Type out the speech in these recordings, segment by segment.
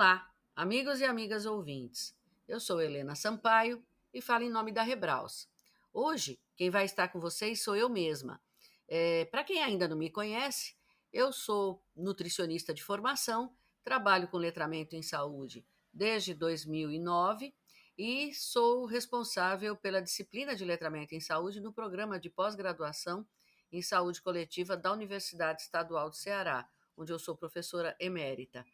Olá, amigos e amigas ouvintes. Eu sou Helena Sampaio e falo em nome da Rebraus. Hoje, quem vai estar com vocês sou eu mesma. Para quem ainda não me conhece, eu sou nutricionista de formação, trabalho com letramento em saúde desde 2009 e sou responsável pela disciplina de letramento em saúde no programa de pós-graduação em saúde coletiva da Universidade Estadual do Ceará, onde eu sou professora emérita.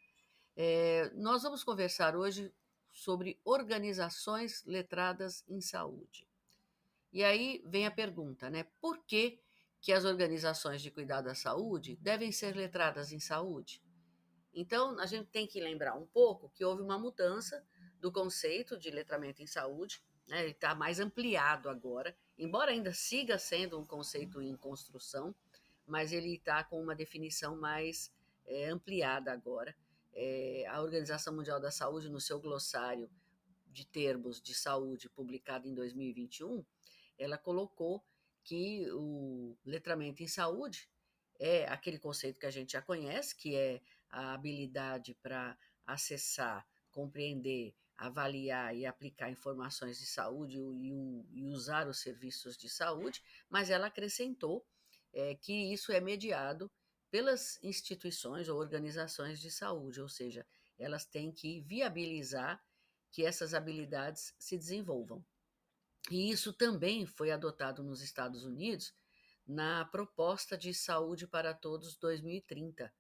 Nós vamos conversar hoje sobre organizações letradas em saúde. E aí vem a pergunta, né? Por que as organizações de cuidado à saúde devem ser letradas em saúde? Então, a gente tem que lembrar um pouco que houve uma mudança do conceito de letramento em saúde, né? Ele está mais ampliado agora, embora ainda siga sendo um conceito em construção, mas ele está com uma definição mais ampliada agora. A Organização Mundial da Saúde, no seu glossário de termos de saúde, publicado em 2021, ela colocou que o letramento em saúde é aquele conceito que a gente já conhece, que é a habilidade para acessar, compreender, avaliar e aplicar informações de saúde e usar os serviços de saúde, mas ela acrescentou que isso é mediado pelas instituições ou organizações de saúde, ou seja, elas têm que viabilizar que essas habilidades se desenvolvam. E isso também foi adotado nos Estados Unidos na Proposta de Saúde para Todos 2030,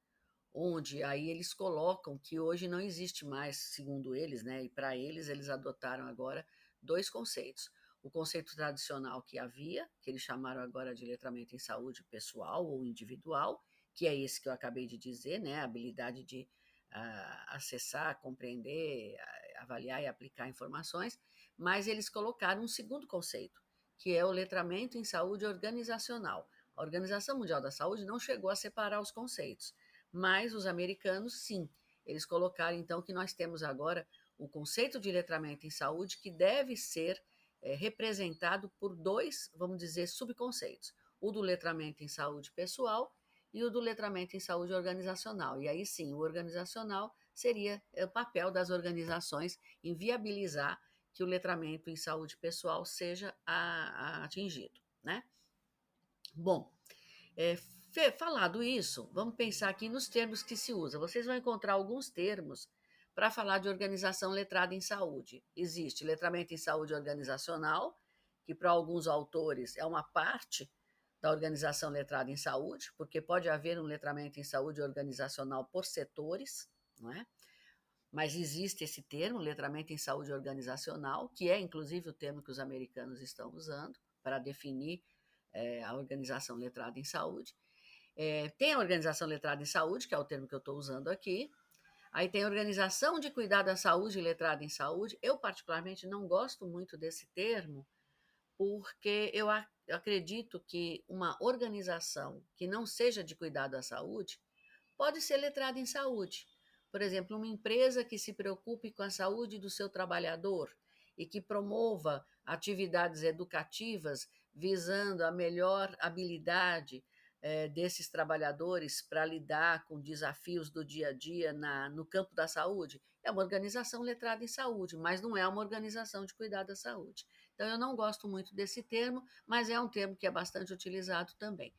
onde aí eles colocam que hoje não existe mais, segundo eles, né, e para eles adotaram agora dois conceitos. O conceito tradicional que havia, que eles chamaram agora de letramento em saúde pessoal ou individual, que é esse que eu acabei de dizer, né, a habilidade de acessar, compreender, avaliar e aplicar informações, mas eles colocaram um segundo conceito, que é o letramento em saúde organizacional. A Organização Mundial da Saúde não chegou a separar os conceitos, mas os americanos, sim. Eles colocaram, então, que nós temos agora o conceito de letramento em saúde que deve ser representado por dois, vamos dizer, subconceitos. O do letramento em saúde pessoal e o do letramento em saúde organizacional. E aí sim, o organizacional seria o papel das organizações em viabilizar que o letramento em saúde pessoal seja atingido, né? Bom, falado isso, vamos pensar aqui nos termos que se usa. Vocês vão encontrar alguns termos para falar de organização letrada em saúde. Existe letramento em saúde organizacional, que para alguns autores é uma parte da organização letrada em saúde, porque pode haver um letramento em saúde organizacional por setores, não é? Mas existe esse termo, letramento em saúde organizacional, que é inclusive o termo que os americanos estão usando para definir a organização letrada em saúde. Tem a organização letrada em saúde, que é o termo que eu estou usando aqui. Aí tem a organização de cuidado à saúde letrada em saúde. Eu, particularmente, não gosto muito desse termo, porque eu acredito que uma organização que não seja de cuidado à saúde pode ser letrada em saúde. Por exemplo, uma empresa que se preocupe com a saúde do seu trabalhador e que promova atividades educativas visando a melhor habilidade desses trabalhadores para lidar com desafios do dia a dia no campo da saúde, é uma organização letrada em saúde, mas não é uma organização de cuidado da saúde. Então, eu não gosto muito desse termo, mas é um termo que é bastante utilizado também.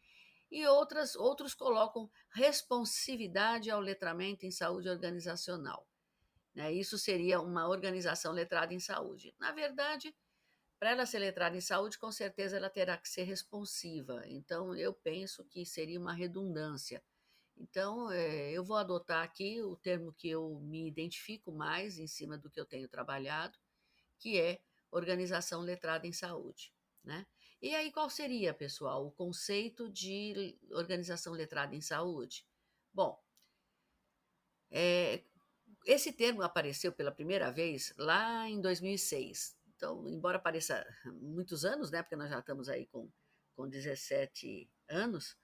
E outros colocam responsividade ao letramento em saúde organizacional, né? Isso seria uma organização letrada em saúde. Na verdade, para ela ser letrada em saúde, com certeza ela terá que ser responsiva. Então, eu penso que seria uma redundância. Então, eu vou adotar aqui o termo que eu me identifico mais em cima do que eu tenho trabalhado, que é organização letrada em saúde, né? E aí, qual seria, pessoal, o conceito de organização letrada em saúde? Bom, esse termo apareceu pela primeira vez lá em 2006. Então, embora pareça muitos anos, né, porque nós já estamos aí com 17 anos,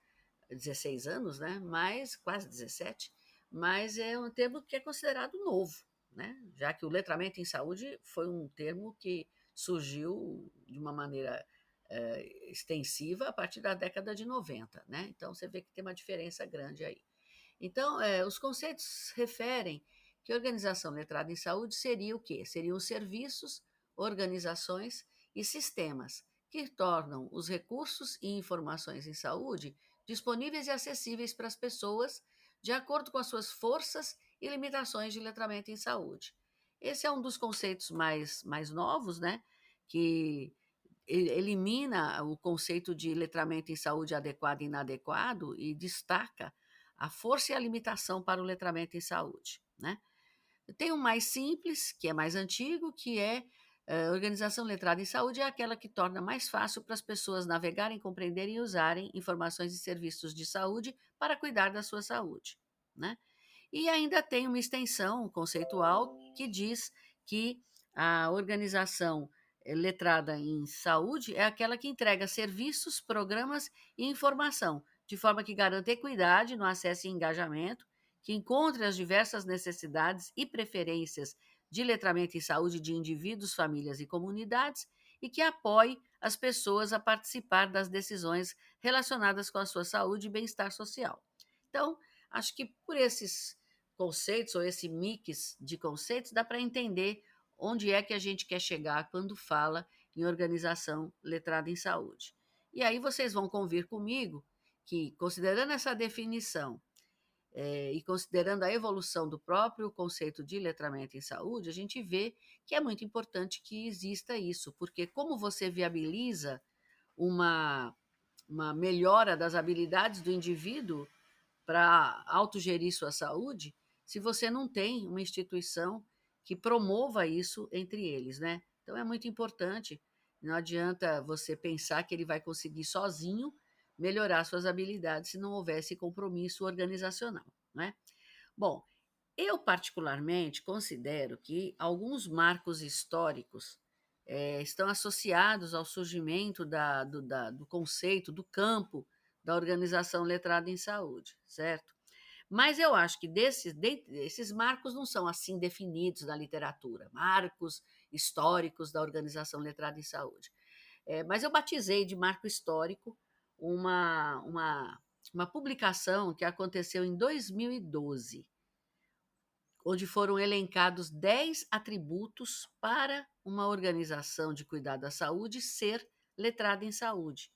16 anos, né, mas quase 17, mas é um termo que é considerado novo, né, já que o letramento em saúde foi um termo que surgiu de uma maneira extensiva a partir da década de 90, né, então você vê que tem uma diferença grande aí. Então, os conceitos referem que organização letrada em saúde seria o quê? Seriam os serviços, organizações e sistemas que tornam os recursos e informações em saúde disponíveis e acessíveis para as pessoas de acordo com as suas forças e limitações de letramento em saúde. Esse é um dos conceitos mais novos, né? Que elimina o conceito de letramento em saúde adequado e inadequado e destaca a força e a limitação para o letramento em saúde, né? Tem um mais simples, que é mais antigo, que é organização letrada em saúde, é aquela que torna mais fácil para as pessoas navegarem, compreenderem e usarem informações e serviços de saúde para cuidar da sua saúde, né? E ainda tem uma extensão conceitual que diz que a organização letrada em saúde é aquela que entrega serviços, programas e informação, de forma que garanta equidade no acesso e engajamento, que encontre as diversas necessidades e preferências de letramento em saúde de indivíduos, famílias e comunidades e que apoie as pessoas a participar das decisões relacionadas com a sua saúde e bem-estar social. Então, acho que por esses conceitos ou esse mix de conceitos dá para entender onde é que a gente quer chegar quando fala em organização letrada em saúde. E aí vocês vão convir comigo que, considerando essa definição e considerando a evolução do próprio conceito de letramento em saúde, a gente vê que é muito importante que exista isso, porque como você viabiliza uma, uma melhora das habilidades do indivíduo para autogerir sua saúde, se você não tem uma instituição que promova isso entre eles, né? Então é muito importante. Não adianta você pensar que ele vai conseguir sozinho melhorar suas habilidades se não houver esse compromisso organizacional, né? Bom, eu particularmente considero que alguns marcos históricos estão associados ao surgimento do conceito, do campo da organização letrada em saúde, certo? Mas eu acho que esses marcos não são assim definidos na literatura, marcos históricos da organização letrada em saúde. Mas eu batizei de marco histórico uma, uma, uma publicação que aconteceu em 2012, onde foram elencados 10 atributos para uma organização de cuidado da saúde ser letrada em saúde.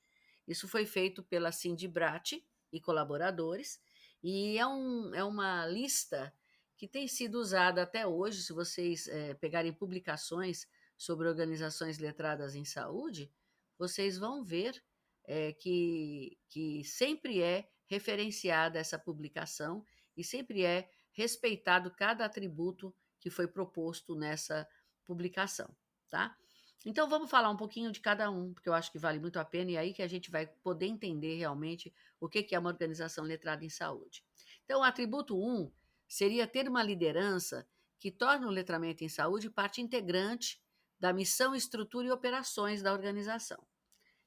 Isso foi feito pela Cindy Bratt e colaboradores, e é uma lista que tem sido usada até hoje. Se vocês pegarem publicações sobre organizações letradas em saúde, vocês vão ver que sempre é referenciada essa publicação e sempre é respeitado cada atributo que foi proposto nessa publicação, tá? Então vamos falar um pouquinho de cada um, porque eu acho que vale muito a pena e é aí que a gente vai poder entender realmente o que é uma organização letrada em saúde. Então, o atributo 1 seria ter uma liderança que torne o letramento em saúde parte integrante da missão, estrutura e operações da organização.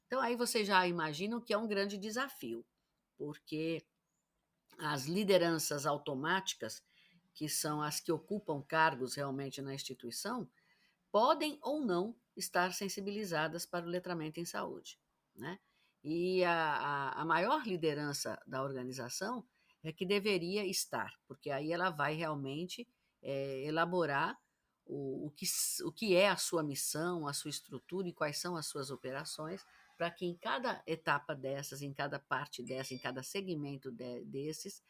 Então, aí vocês já imaginam que é um grande desafio, porque as lideranças automáticas, que são as que ocupam cargos realmente na instituição, podem ou não estar sensibilizadas para o letramento em saúde, né? E a maior liderança da organização é que deveria estar, porque aí ela vai realmente elaborar o que é a sua missão, a sua estrutura e quais são as suas operações, para que em cada etapa dessas, em cada parte dessa, em cada segmento desses,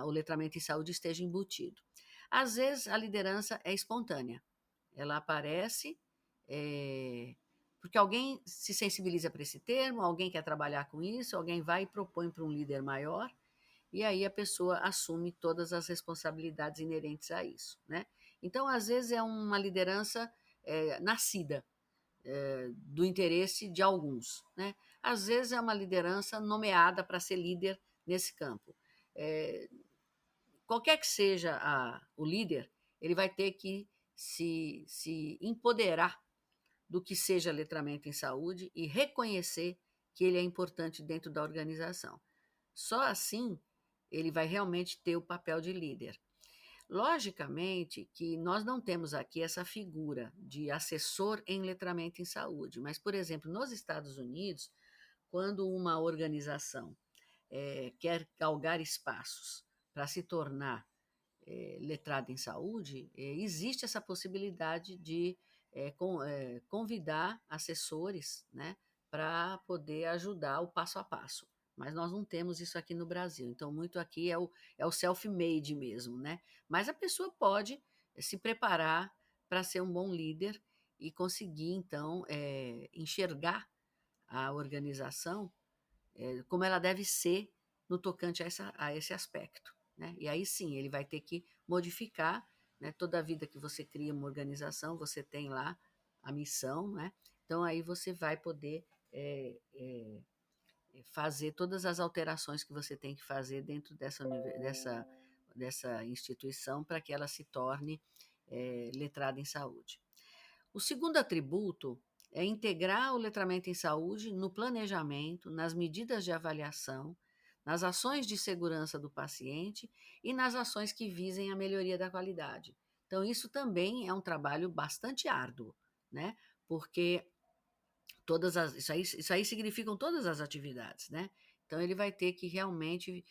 o letramento em saúde esteja embutido. Às vezes a liderança é espontânea, ela aparece porque alguém se sensibiliza para esse termo, alguém quer trabalhar com isso, alguém vai e propõe para um líder maior, e aí a pessoa assume todas as responsabilidades inerentes a isso, né? Então, às vezes, é uma liderança nascida do interesse de alguns, né? Às vezes, é uma liderança nomeada para ser líder nesse campo. Qualquer que seja o líder, ele vai ter que se empoderar do que seja letramento em saúde e reconhecer que ele é importante dentro da organização. Só assim ele vai realmente ter o papel de líder. Logicamente que nós não temos aqui essa figura de assessor em letramento em saúde, mas, por exemplo, nos Estados Unidos, quando uma organização quer galgar espaços para se tornar letrado em saúde, existe essa possibilidade de convidar assessores, né, para poder ajudar o passo a passo. Mas nós não temos isso aqui no Brasil. Então, muito aqui é o self-made mesmo, né? Mas a pessoa pode se preparar para ser um bom líder e conseguir, então, enxergar a organização como ela deve ser no tocante a esse aspecto. Né? E aí sim, ele vai ter que modificar, né? Toda a vida que você cria uma organização, você tem lá a missão, né? Então aí você vai poder fazer todas as alterações que você tem que fazer dentro dessa instituição para que ela se torne letrada em saúde. O segundo atributo é integrar o letramento em saúde no planejamento, nas medidas de avaliação, nas ações de segurança do paciente e nas ações que visem a melhoria da qualidade. Então, isso também é um trabalho bastante árduo, né? Porque isso aí significam todas as atividades, né? Então, ele vai ter que realmente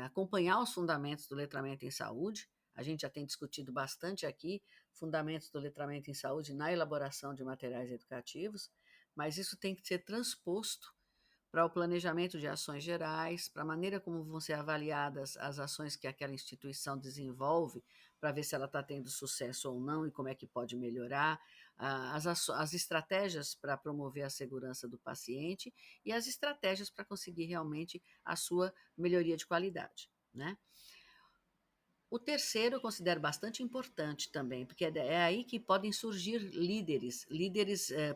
acompanhar os fundamentos do letramento em saúde. A gente já tem discutido bastante aqui fundamentos do letramento em saúde na elaboração de materiais educativos, mas isso tem que ser transposto para o planejamento de ações gerais, para a maneira como vão ser avaliadas as ações que aquela instituição desenvolve, para ver se ela está tendo sucesso ou não e como é que pode melhorar, as estratégias para promover a segurança do paciente e as estratégias para conseguir realmente a sua melhoria de qualidade, né? O terceiro eu considero bastante importante também, porque é aí que podem surgir líderes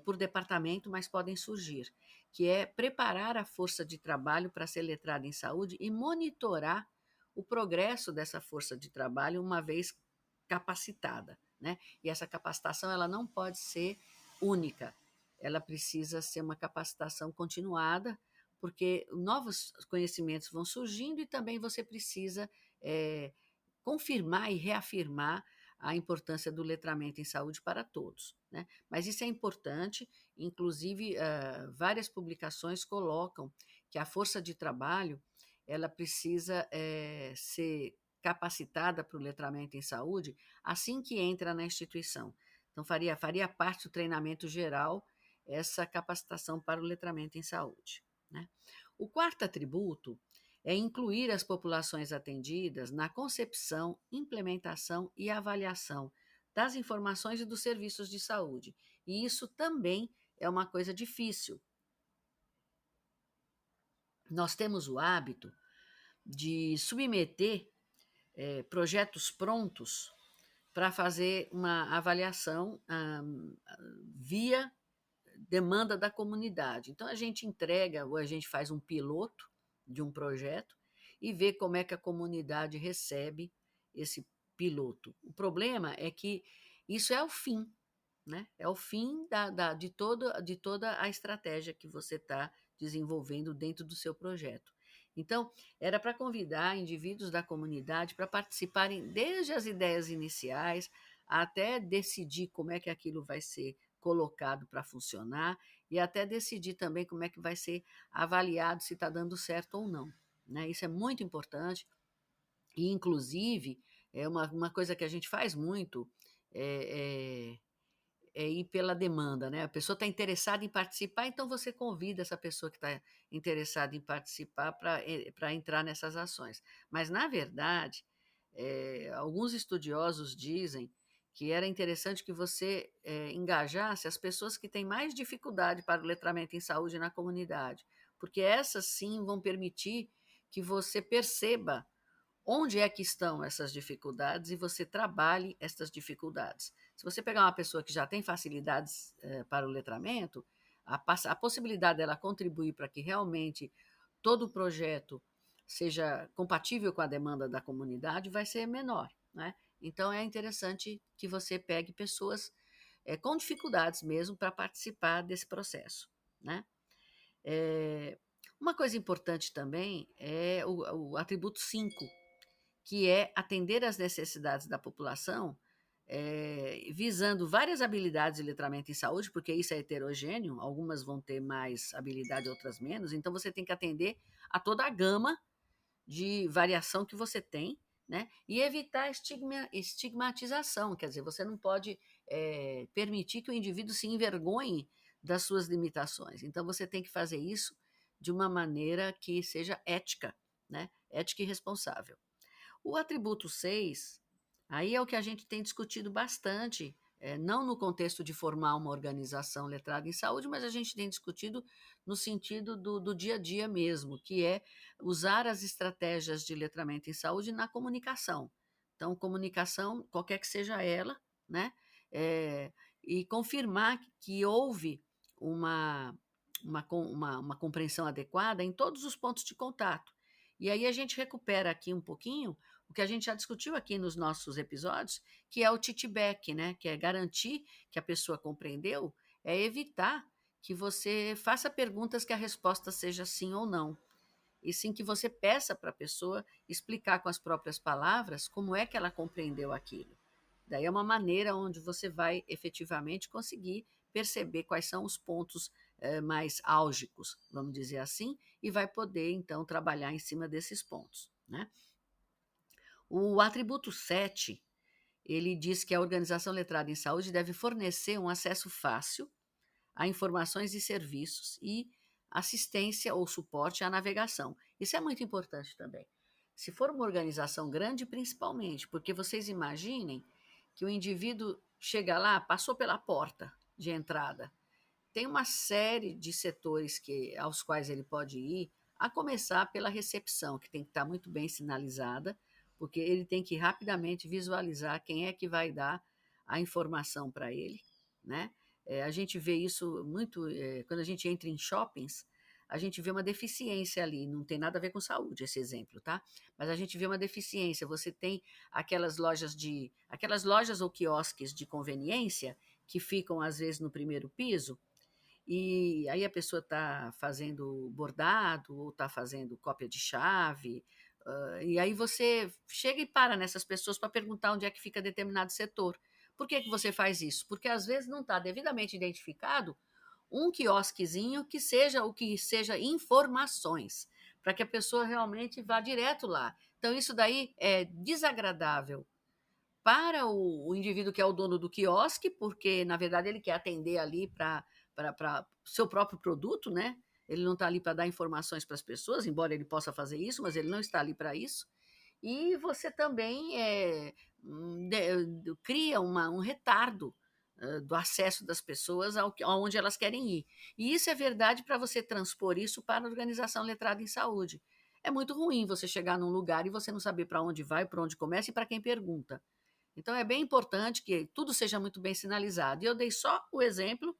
por departamento, mas podem surgir, que é preparar a força de trabalho para ser letrada em saúde e monitorar o progresso dessa força de trabalho uma vez capacitada, né? E essa capacitação ela não pode ser única, ela precisa ser uma capacitação continuada, porque novos conhecimentos vão surgindo e também você precisa confirmar e reafirmar a importância do letramento em saúde para todos, né? Mas isso é importante, inclusive várias publicações colocam que a força de trabalho ela precisa ser capacitada para o letramento em saúde assim que entra na instituição. Então faria parte do treinamento geral essa capacitação para o letramento em saúde, né? O quarto atributo é incluir as populações atendidas na concepção, implementação e avaliação das informações e dos serviços de saúde. E isso também é uma coisa difícil. Nós temos o hábito de submeter projetos prontos para fazer uma avaliação via demanda da comunidade. Então a gente entrega ou a gente faz um piloto de um projeto e vê como é que a comunidade recebe esse piloto. O problema é que isso é o fim, né? É o fim de toda a estratégia que você está desenvolvendo dentro do seu projeto. Então, era para convidar indivíduos da comunidade para participarem desde as ideias iniciais até decidir como é que aquilo vai ser colocado para funcionar e até decidir também como é que vai ser avaliado se está dando certo ou não, né? Isso é muito importante e, inclusive, é uma coisa que a gente faz muito, é, ir pela demanda, né? A pessoa está interessada em participar, então você convida essa pessoa que está interessada em participar para entrar nessas ações. Mas, na verdade, alguns estudiosos dizem que era interessante que você engajasse as pessoas que têm mais dificuldade para o letramento em saúde na comunidade, porque essas sim vão permitir que você perceba onde é que estão essas dificuldades e você trabalhe essas dificuldades. Se você pegar uma pessoa que já tem facilidades para o letramento, a possibilidade dela contribuir para que realmente todo o projeto seja compatível com a demanda da comunidade vai ser menor, né? Então é interessante que você pegue pessoas com dificuldades mesmo para participar desse processo, né? Uma coisa importante também é o atributo 5, que é atender às necessidades da população, visando várias habilidades de letramento em saúde, porque isso é heterogêneo, algumas vão ter mais habilidade, outras menos, então você tem que atender a toda a gama de variação que você tem né? E evitar estigmatização, quer dizer, você não pode permitir que o indivíduo se envergonhe das suas limitações. Então, você tem que fazer isso de uma maneira que seja ética, né? Ética e responsável. O atributo 6, aí é o que a gente tem discutido bastante, não no contexto de formar uma organização letrada em saúde, mas a gente tem discutido no sentido do dia a dia mesmo, que é usar as estratégias de letramento em saúde na comunicação. Então, comunicação, qualquer que seja ela, né? É, e confirmar que houve uma, uma compreensão adequada em todos os pontos de contato. E aí a gente recupera aqui um pouquinho o que a gente já discutiu aqui nos nossos episódios, que é o titback, né? Que é garantir que a pessoa compreendeu, é evitar que você faça perguntas que a resposta seja sim ou não, e sim que você peça para a pessoa explicar com as próprias palavras como é que ela compreendeu aquilo. Daí é uma maneira onde você vai efetivamente conseguir perceber quais são os pontos mais álgicos, vamos dizer assim, e vai poder então trabalhar em cima desses pontos, né? O atributo 7, ele diz que a organização letrada em saúde deve fornecer um acesso fácil a informações e serviços e assistência ou suporte à navegação. Isso é muito importante também. Se for uma organização grande, principalmente, porque vocês imaginem que o indivíduo chega lá, passou pela porta de entrada, tem uma série de setores aos quais ele pode ir, a começar pela recepção, que tem que estar muito bem sinalizada, porque ele tem que rapidamente visualizar quem é que vai dar a informação para ele, né? A gente vê isso muito quando a gente entra em shoppings, a gente vê uma deficiência ali, não tem nada a ver com saúde esse exemplo, tá? Mas a gente vê uma deficiência. Você tem aquelas lojas ou quiosques de conveniência que ficam às vezes no primeiro piso, e aí a pessoa está fazendo bordado ou está fazendo cópia de chave, e aí você chega e para nessas pessoas para perguntar onde é que fica determinado setor. Por que você faz isso? Porque às vezes não está devidamente identificado um quiosquezinho que seja o que seja informações, para que a pessoa realmente vá direto lá. Então, isso daí é desagradável para o indivíduo que é o dono do quiosque, porque, na verdade, ele quer atender ali para seu próprio produto, né? Ele não está ali para dar informações para as pessoas, embora ele possa fazer isso, mas ele não está ali para isso. E você também cria um retardo do acesso das pessoas aonde elas querem ir. E isso é verdade para você transpor isso para a organização letrada em saúde. É muito ruim você chegar num lugar e você não saber para onde vai, para onde começa e para quem pergunta. Então, é bem importante que tudo seja muito bem sinalizado. E eu dei só o exemplo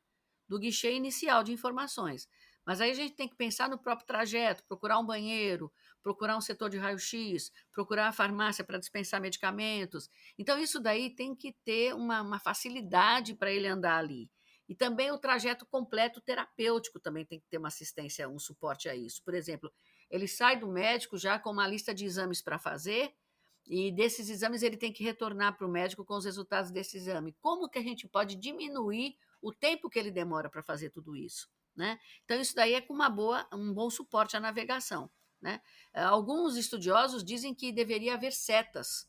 do guichê inicial de informações. Mas aí a gente tem que pensar no próprio trajeto, procurar um banheiro, procurar um setor de raio-x, procurar a farmácia para dispensar medicamentos. Então, isso daí tem que ter uma facilidade para ele andar ali. E também o trajeto completo terapêutico também tem que ter uma assistência, um suporte a isso. Por exemplo, ele sai do médico já com uma lista de exames para fazer, e desses exames ele tem que retornar para o médico com os resultados desse exame. Como que a gente pode diminuir o tempo que ele demora para fazer tudo isso, né? Então, isso daí é com um bom suporte à navegação, né? Alguns estudiosos dizem que deveria haver setas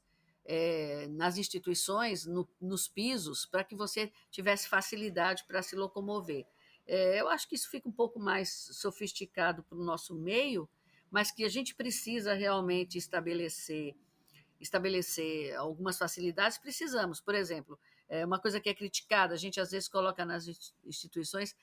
nas instituições, nos pisos, para que você tivesse facilidade para se locomover. Eu acho que isso fica um pouco mais sofisticado para o nosso meio, mas que a gente precisa realmente estabelecer algumas facilidades, precisamos. Por exemplo, uma coisa que é criticada, a gente às vezes coloca nas instituições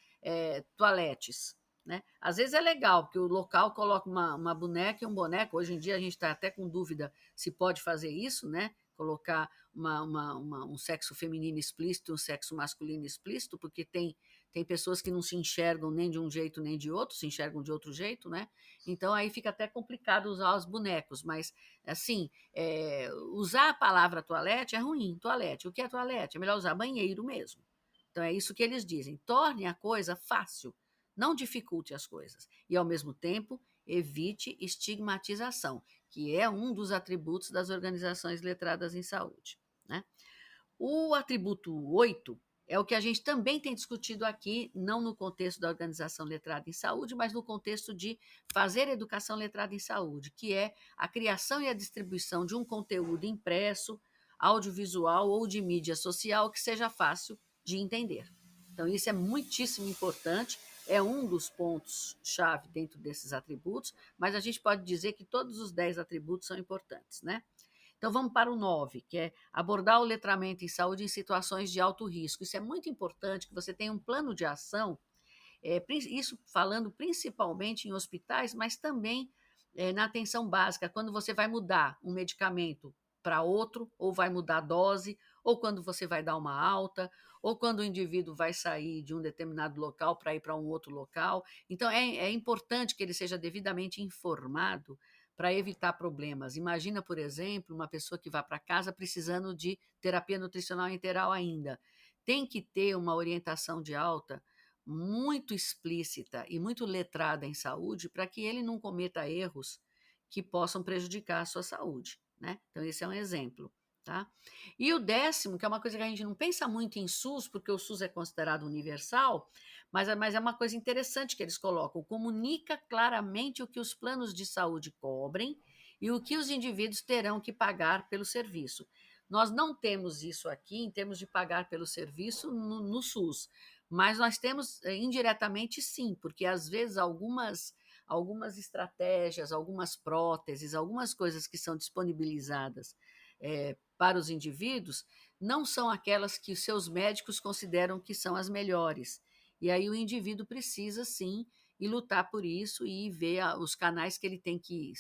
toaletes. Né? Às vezes é legal, porque o local coloca uma boneca e um boneco. Hoje em dia a gente está até com dúvida se pode fazer isso, né? Colocar um sexo feminino explícito e um sexo masculino explícito, porque tem pessoas que não se enxergam nem de um jeito nem de outro, se enxergam de outro jeito, né? Então aí fica até complicado usar os bonecos, mas assim, usar a palavra toalete é ruim, toalete. O que é toalete? É melhor usar banheiro mesmo. Então é isso que eles dizem, torne a coisa fácil, não dificulte as coisas. E ao mesmo tempo, evite estigmatização, que é um dos atributos das organizações letradas em saúde, né? O atributo 8 é o que a gente também tem discutido aqui, não no contexto da Organização Letrada em Saúde, mas no contexto de fazer educação letrada em saúde, que é a criação e a distribuição de um conteúdo impresso, audiovisual ou de mídia social que seja fácil de entender. Então, isso é muitíssimo importante, é um dos pontos-chave dentro desses atributos, mas a gente pode dizer que todos os 10 atributos são importantes, né? Então, vamos para o 9, que é abordar o letramento em saúde em situações de alto risco. Isso é muito importante, que você tenha um plano de ação, isso falando principalmente em hospitais, mas também na atenção básica, quando você vai mudar um medicamento para outro, ou vai mudar a dose, ou quando você vai dar uma alta, ou quando o indivíduo vai sair de um determinado local para ir para um outro local. Então, é importante que ele seja devidamente informado para evitar problemas. Imagina, por exemplo, uma pessoa que vai para casa precisando de terapia nutricional integral ainda. Tem que ter uma orientação de alta muito explícita e muito letrada em saúde para que ele não cometa erros que possam prejudicar a sua saúde, né? Então, esse é um exemplo, tá? E o 10º, que é uma coisa que a gente não pensa muito em SUS, porque o SUS é considerado universal, mas é uma coisa interessante que eles colocam: comunica claramente o que os planos de saúde cobrem e o que os indivíduos terão que pagar pelo serviço. Nós não temos isso aqui em termos de pagar pelo serviço no SUS, mas nós temos indiretamente sim, porque às vezes algumas estratégias, algumas próteses, algumas coisas que são disponibilizadas para os indivíduos não são aquelas que os seus médicos consideram que são as melhores. E aí o indivíduo precisa, sim, e lutar por isso e ver os canais que ele tem que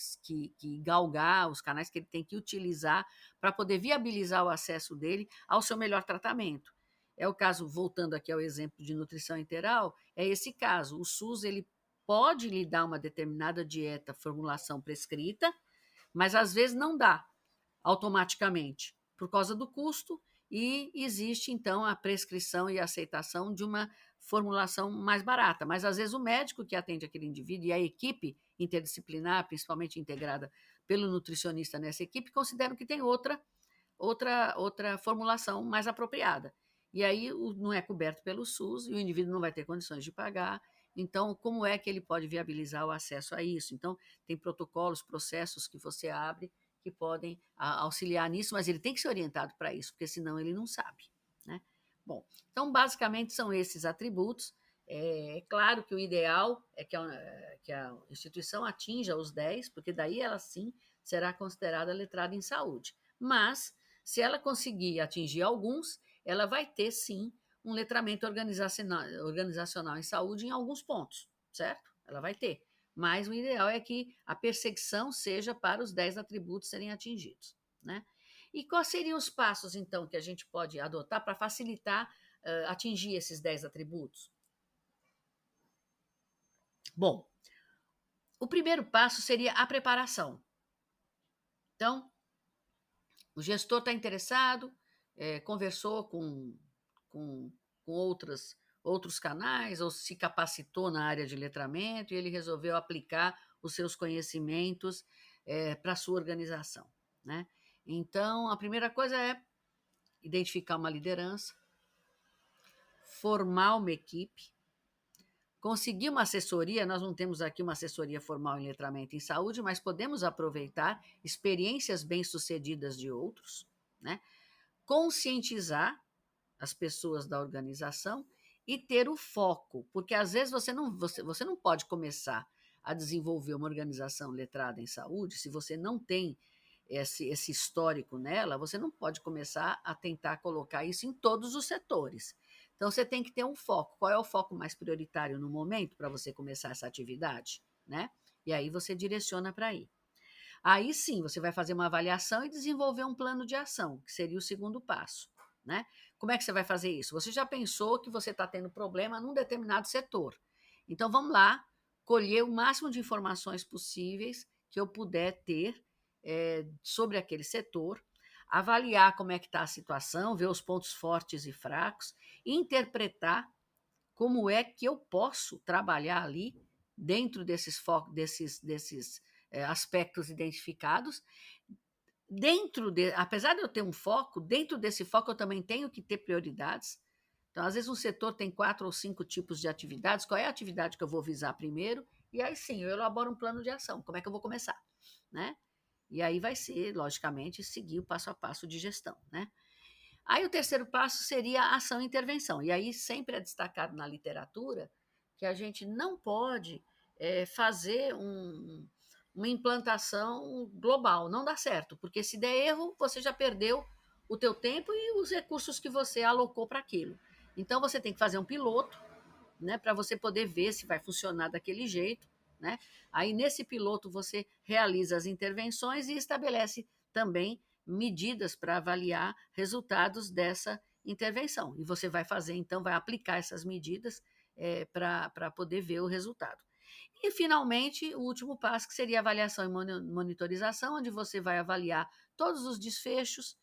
galgar, os canais que ele tem que utilizar para poder viabilizar o acesso dele ao seu melhor tratamento. É o caso, voltando aqui ao exemplo de nutrição integral, é esse caso. O SUS ele pode lhe dar uma determinada dieta, formulação prescrita, mas às vezes não dá automaticamente por causa do custo, e existe então a prescrição e a aceitação de uma formulação mais barata. Mas às vezes o médico que atende aquele indivíduo e a equipe interdisciplinar, principalmente integrada pelo nutricionista nessa equipe, consideram que tem outra formulação mais apropriada. E aí não é coberto pelo SUS e o indivíduo não vai ter condições de pagar. Então, como é que ele pode viabilizar o acesso a isso? Então, tem protocolos, processos que você abre que podem auxiliar nisso, mas ele tem que ser orientado para isso, porque senão ele não sabe, né? Bom, então, basicamente, são esses atributos. É claro que o ideal é que a instituição atinja os 10, porque daí ela sim será considerada letrada em saúde. Mas, se ela conseguir atingir alguns, ela vai ter sim um letramento organizacional em saúde em alguns pontos, certo? Ela vai ter. Mas o ideal é que a perseguição seja para os 10 atributos serem atingidos, né? E quais seriam os passos, então, que a gente pode adotar para facilitar atingir esses 10 atributos? Bom, o primeiro passo seria a preparação. Então, o gestor está interessado, conversou com outros canais, ou se capacitou na área de letramento, e ele resolveu aplicar os seus conhecimentos para a sua organização, né? Então, a primeira coisa é identificar uma liderança, formar uma equipe, conseguir uma assessoria. Nós não temos aqui uma assessoria formal em letramento em saúde, mas podemos aproveitar experiências bem-sucedidas de outros, né? Conscientizar as pessoas da organização e ter o foco, porque às vezes você não pode começar a desenvolver uma organização letrada em saúde se você não tem esse histórico nela. Você não pode começar a tentar colocar isso em todos os setores. Então, você tem que ter um foco. Qual é o foco mais prioritário no momento para você começar essa atividade, né? E aí você direciona para aí. Aí sim, você vai fazer uma avaliação e desenvolver um plano de ação, que seria o segundo passo, né? Como é que você vai fazer isso? Você já pensou que você está tendo problema num determinado setor. Então, vamos lá, colher o máximo de informações possíveis que eu puder ter sobre aquele setor, avaliar como é que está a situação, ver os pontos fortes e fracos, interpretar como é que eu posso trabalhar ali dentro desses aspectos identificados. Apesar de eu ter um foco, dentro desse foco eu também tenho que ter prioridades, Então, às vezes, um setor tem 4 ou 5 tipos de atividades. Qual é a atividade que eu vou visar primeiro? E aí sim, eu elaboro um plano de ação. Como é que eu vou começar? Né? E aí vai ser, logicamente, seguir o passo a passo de gestão. Né? Aí o terceiro passo seria a ação e intervenção. E aí sempre é destacado na literatura que a gente não pode fazer uma implantação global, não dá certo, porque se der erro, você já perdeu o teu tempo e os recursos que você alocou para aquilo. Então você tem que fazer um piloto, né, para você poder ver se vai funcionar daquele jeito, né? Aí nesse piloto você realiza as intervenções e estabelece também medidas para avaliar resultados dessa intervenção. E você vai fazer, então, vai aplicar essas medidas para poder ver o resultado. E, finalmente, o último passo, que seria a avaliação e monitorização, onde você vai avaliar todos os desfechos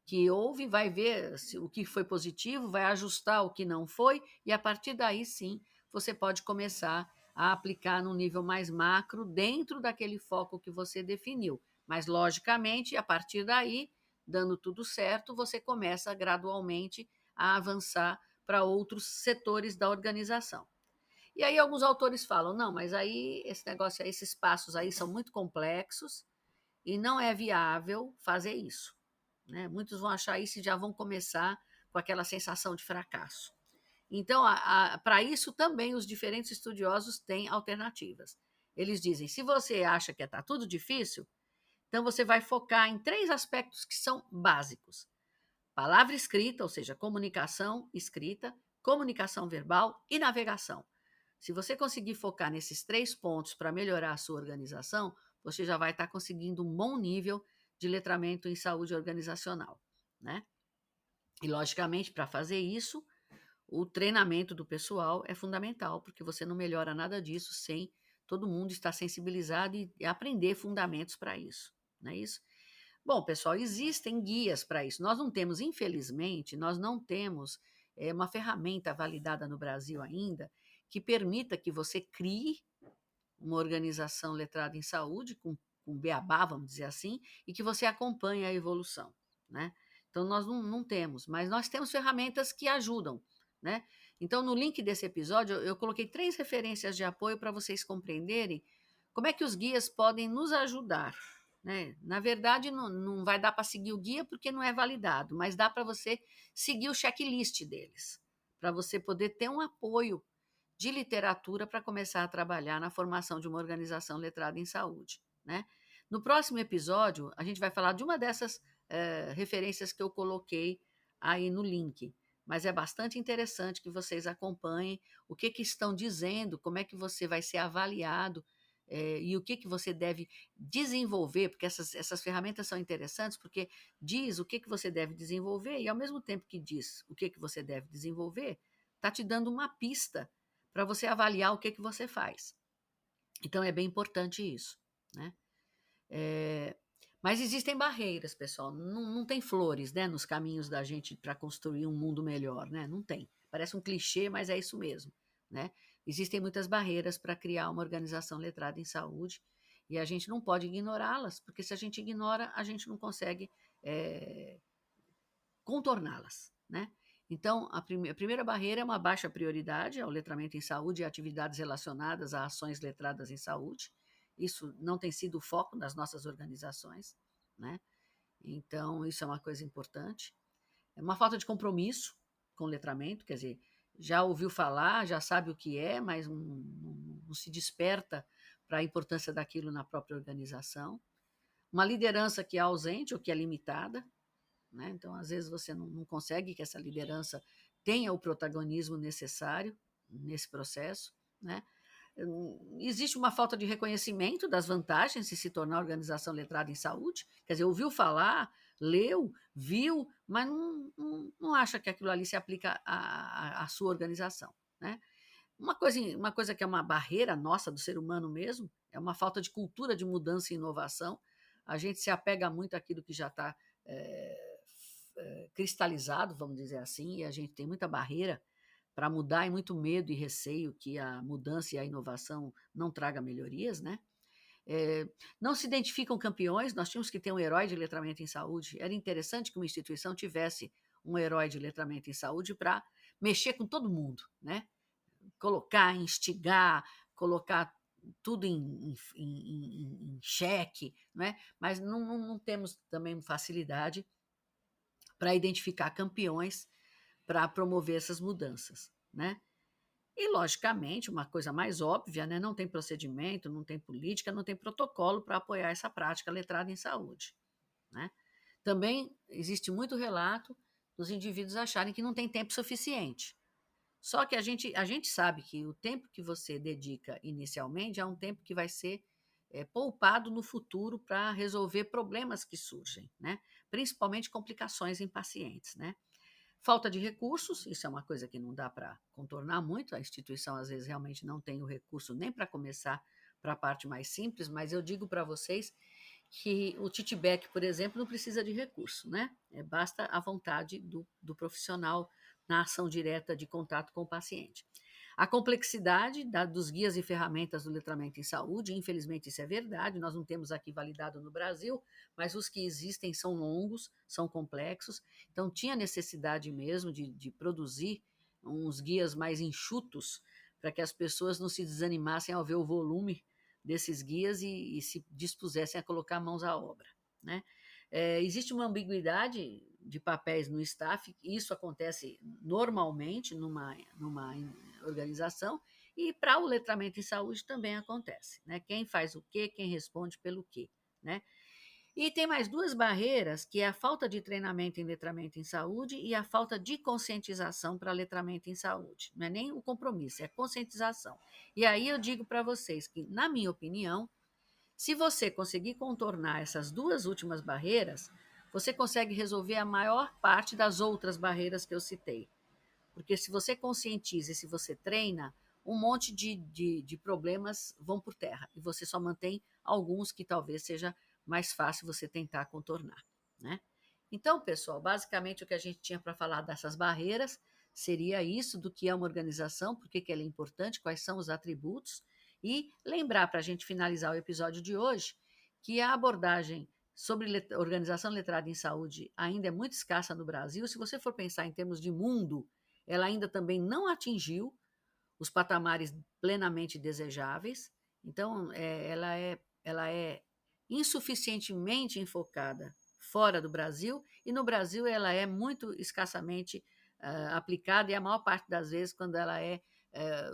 que houve, vai ver o que foi positivo, vai ajustar o que não foi, e a partir daí sim você pode começar a aplicar num nível mais macro dentro daquele foco que você definiu. Mas, logicamente, a partir daí, dando tudo certo, você começa gradualmente a avançar para outros setores da organização. E aí alguns autores falam, não, mas aí esse negócio, esses passos aí são muito complexos e não é viável fazer isso. Né? Muitos vão achar isso e já vão começar com aquela sensação de fracasso. Então, para isso também os diferentes estudiosos têm alternativas. Eles dizem, se você acha que está tudo difícil, então você vai focar em 3 aspectos que são básicos. Palavra escrita, ou seja, comunicação escrita, comunicação verbal e navegação. Se você conseguir focar nesses 3 pontos para melhorar a sua organização, você já vai estar conseguindo um bom nível de letramento em saúde organizacional, né? E, logicamente, para fazer isso, o treinamento do pessoal é fundamental, porque você não melhora nada disso sem todo mundo estar sensibilizado e aprender fundamentos para isso, não é isso? Bom, pessoal, existem guias para isso. Nós não temos, infelizmente, nós não temos uma ferramenta validada no Brasil ainda que permita que você crie uma organização letrada em saúde, com beabá, vamos dizer assim, e que você acompanhe a evolução, né? Então, nós não temos, mas nós temos ferramentas que ajudam, né? Então, no link desse episódio, eu coloquei 3 referências de apoio para vocês compreenderem como é que os guias podem nos ajudar, né? Na verdade, não vai dar para seguir o guia porque não é validado, mas dá para você seguir o checklist deles, para você poder ter um apoio de literatura para começar a trabalhar na formação de uma organização letrada em saúde, né? No próximo episódio, a gente vai falar de uma dessas referências que eu coloquei aí no link, mas é bastante interessante que vocês acompanhem o que estão dizendo, como é que você vai ser avaliado e o que você deve desenvolver, porque essas ferramentas são interessantes, porque diz o que você deve desenvolver e, ao mesmo tempo que diz o que você deve desenvolver, está te dando uma pista para você avaliar o que você faz. Então, é bem importante isso, né? Mas existem barreiras, pessoal. Não tem flores, né, nos caminhos da gente para construir um mundo melhor, né? Não tem. Parece um clichê, mas é isso mesmo, né? Existem muitas barreiras para criar uma organização letrada em saúde e a gente não pode ignorá-las, porque se a gente ignora, a gente não consegue contorná-las, né? Então, a primeira barreira é uma baixa prioridade ao letramento em saúde e atividades relacionadas a ações letradas em saúde. Isso não tem sido o foco das nossas organizações, né? Então, isso é uma coisa importante. É uma falta de compromisso com o letramento, quer dizer, já ouviu falar, já sabe o que é, mas não se desperta para a importância daquilo na própria organização. Uma liderança que é ausente ou que é limitada, né? Então, às vezes, você não consegue que essa liderança tenha o protagonismo necessário nesse processo, né? Existe uma falta de reconhecimento das vantagens de se tornar organização letrada em saúde, quer dizer, ouviu falar, leu, viu, mas não acha que aquilo ali se aplica à sua organização, né? Uma coisa que é uma barreira nossa do ser humano mesmo, é uma falta de cultura de mudança e inovação. A gente se apega muito àquilo que já está cristalizado, vamos dizer assim, e a gente tem muita barreira para mudar e muito medo e receio que a mudança e a inovação não traga melhorias, né? Não se identificam campeões, nós tínhamos que ter um herói de letramento em saúde. Era interessante que uma instituição tivesse um herói de letramento em saúde para mexer com todo mundo, né? Colocar, instigar, colocar tudo em xeque, né? Mas não temos também facilidade para identificar campeões para promover essas mudanças, né? E, logicamente, uma coisa mais óbvia, né? Não tem procedimento, não tem política, não tem protocolo para apoiar essa prática letrada em saúde, né? Também existe muito relato dos indivíduos acharem que não tem tempo suficiente. Só que a gente sabe que o tempo que você dedica inicialmente é um tempo que vai ser poupado no futuro para resolver problemas que surgem, né? Principalmente complicações em pacientes, né? Falta de recursos, isso é uma coisa que não dá para contornar muito, a instituição às vezes realmente não tem o recurso nem para começar para a parte mais simples, mas eu digo para vocês que o Titback, por exemplo, não precisa de recurso, né? Basta a vontade do profissional na ação direta de contato com o paciente. A complexidade dos guias e ferramentas do letramento em saúde, infelizmente isso é verdade, nós não temos aqui validado no Brasil, mas os que existem são longos, são complexos, então tinha necessidade mesmo de produzir uns guias mais enxutos para que as pessoas não se desanimassem ao ver o volume desses guias e se dispusessem a colocar mãos à obra, né? Existe uma ambiguidade de papéis no staff, isso acontece normalmente numa organização, e para o letramento em saúde também acontece, né? Quem faz o quê, quem responde pelo quê, né? E tem mais duas barreiras, que é a falta de treinamento em letramento em saúde e a falta de conscientização para letramento em saúde. Não é nem o compromisso, é a conscientização. E aí eu digo para vocês que, na minha opinião, se você conseguir contornar essas duas últimas barreiras, você consegue resolver a maior parte das outras barreiras que eu citei. Porque se você conscientiza e se você treina, um monte de problemas vão por terra e você só mantém alguns que talvez seja mais fácil você tentar contornar, né? Então, pessoal, basicamente o que a gente tinha para falar dessas barreiras seria isso, do que é uma organização, por que ela é importante, quais são os atributos, e lembrar, para a gente finalizar o episódio de hoje, que a abordagem sobre organização letrada em saúde ainda é muito escassa no Brasil. Se você for pensar em termos de mundo, ela ainda também não atingiu os patamares plenamente desejáveis, então ela é insuficientemente enfocada fora do Brasil, e no Brasil ela é muito escassamente aplicada, e a maior parte das vezes, quando ela é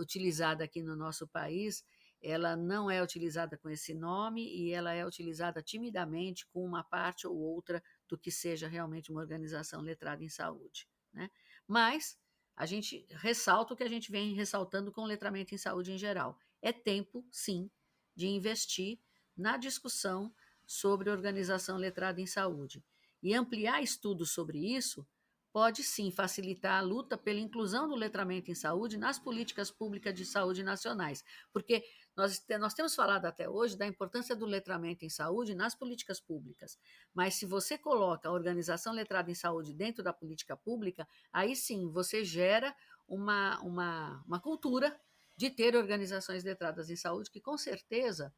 utilizada aqui no nosso país, ela não é utilizada com esse nome e ela é utilizada timidamente com uma parte ou outra do que seja realmente uma organização letrada em saúde, né? Mas a gente ressalta o que a gente vem ressaltando com o letramento em saúde em geral. É tempo, sim, de investir na discussão sobre organização letrada em saúde. E ampliar estudos sobre isso pode sim facilitar a luta pela inclusão do letramento em saúde nas políticas públicas de saúde nacionais, porque nós temos falado até hoje da importância do letramento em saúde nas políticas públicas, mas se você coloca a organização letrada em saúde dentro da política pública, aí sim você gera uma cultura de ter organizações letradas em saúde que com certeza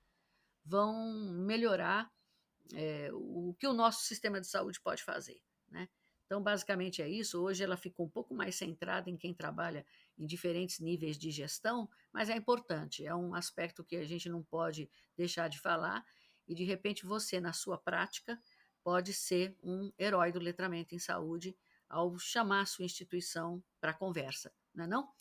vão melhorar o que o nosso sistema de saúde pode fazer, né? Então, basicamente é isso. Hoje ela ficou um pouco mais centrada em quem trabalha em diferentes níveis de gestão, mas é importante, é um aspecto que a gente não pode deixar de falar, e de repente você, na sua prática, pode ser um herói do letramento em saúde ao chamar a sua instituição para conversa, não é não?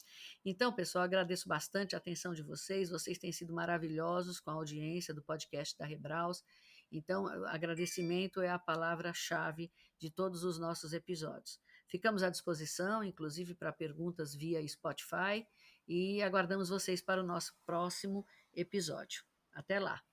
Então, pessoal, agradeço bastante a atenção de vocês têm sido maravilhosos com a audiência do podcast da Rebraus. Então, agradecimento é a palavra-chave de todos os nossos episódios. Ficamos à disposição, inclusive para perguntas via Spotify, e aguardamos vocês para o nosso próximo episódio. Até lá!